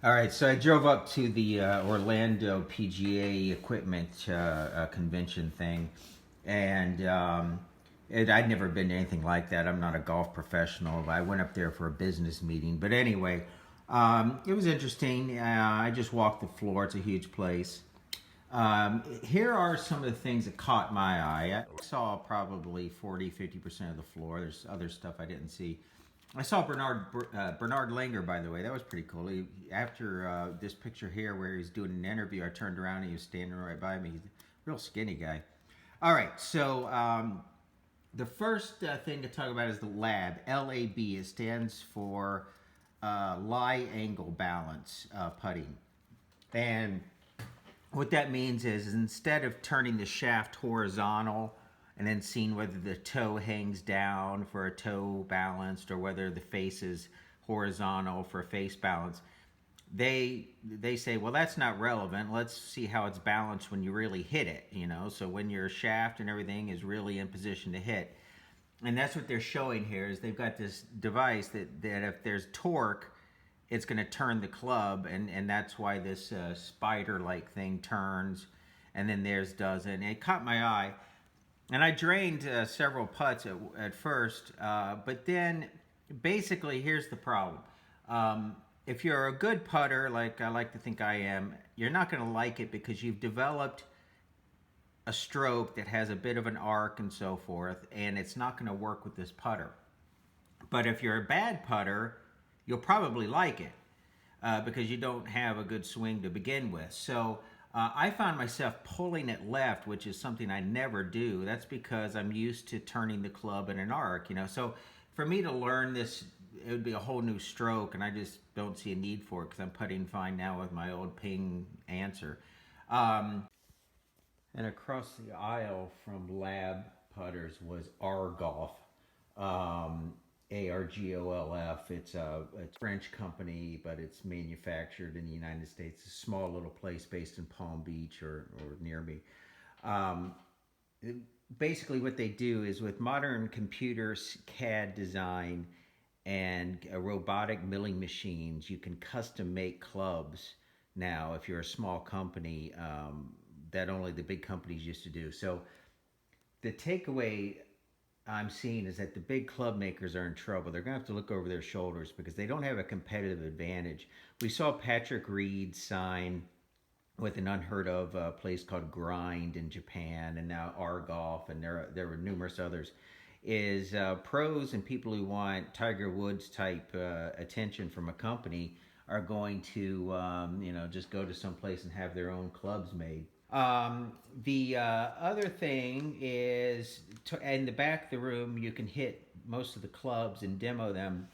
All right, so I drove up to the Orlando PGA equipment convention thing, and I'd never been to anything like that. I'm not a golf professional. I went up there for a business meeting, but anyway, it was interesting. I just walked the floor. It's a huge place. Here are some of the things that caught my eye. I saw probably 40-50% of the floor. There's other stuff I didn't see. I saw Bernard Langer, by the way. That was pretty cool. After this picture here where he's doing an interview, I turned around and he was standing right by me. He's a real skinny guy. All right, so the first thing to talk about is the LAB. LAB. It stands for lie angle balance putting. And what that means is instead of turning the shaft horizontal and then seeing whether the toe hangs down for a toe balanced or whether the face is horizontal for a face balance, they say, well, that's not relevant. Let's see how it's balanced when you really hit it, you know, so when your shaft and everything is really in position to hit. And that's what they're showing here is they've got this device that if there's torque, it's going to turn the club, and that's why this spider-like thing turns, and then theirs doesn't. And it caught my eye, and I drained several putts at first, but then basically here's the problem. If you're a good putter, like I like to think I am, you're not going to like it because you've developed a stroke that has a bit of an arc and so forth, and it's not going to work with this putter. But if you're a bad putter, you'll probably like it because you don't have a good swing to begin with. So I found myself pulling it left, which is something I never do. That's because I'm used to turning the club in an arc, you know. So for me to learn this, it would be a whole new stroke, and I just don't see a need for it because I'm putting fine now with my old ping answer. And across the aisle from Lab Putters was Argolf. Argolf. It's a French company, but it's manufactured in the United States. It's a small little place based in Palm Beach or near me. Um, Basically, what they do is with modern computers, CAD design, and robotic milling machines, you can custom make clubs now if you're a small company that only the big companies used to do. So the takeaway I'm seeing is that the big club makers are in trouble. They're going to have to look over their shoulders because they don't have a competitive advantage. We saw Patrick Reed sign with an unheard of place called Grind in Japan, and now Argolf, and there were numerous others. Is pros and people who want Tiger Woods type attention from a company are going to just go to some place and have their own clubs made. The other thing is in the back of the room, you can hit most of the clubs and demo them.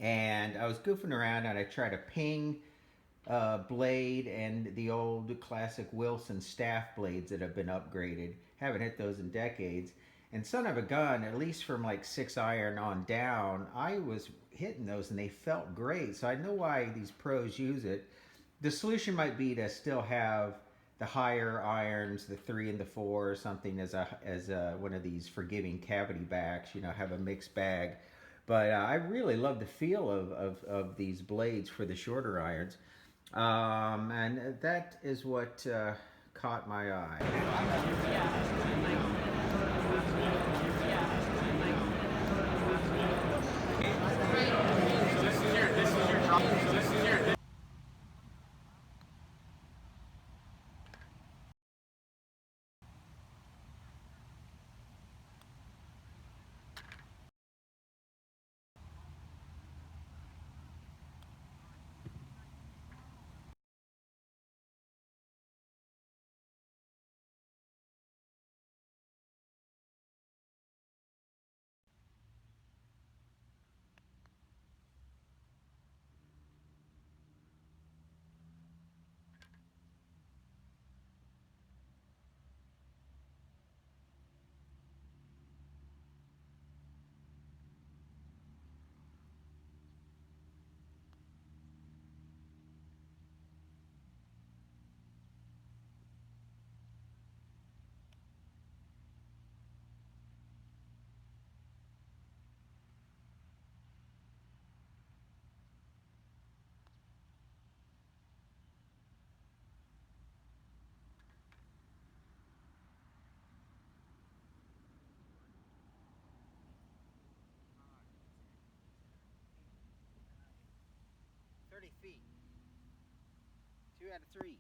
And I was goofing around and I tried a ping blade and the old classic Wilson staff blades that have been upgraded. Haven't hit those in decades. And son of a gun, at least from like 6 iron on down, I was hitting those and they felt great. So I know why these pros use it. The solution might be to still have the higher irons, the 3 and the 4 or something as one of these forgiving cavity backs, have a mixed bag. But I really love the feel of these blades for the shorter irons. And that is what caught my eye. 40 feet. 2 out of 3.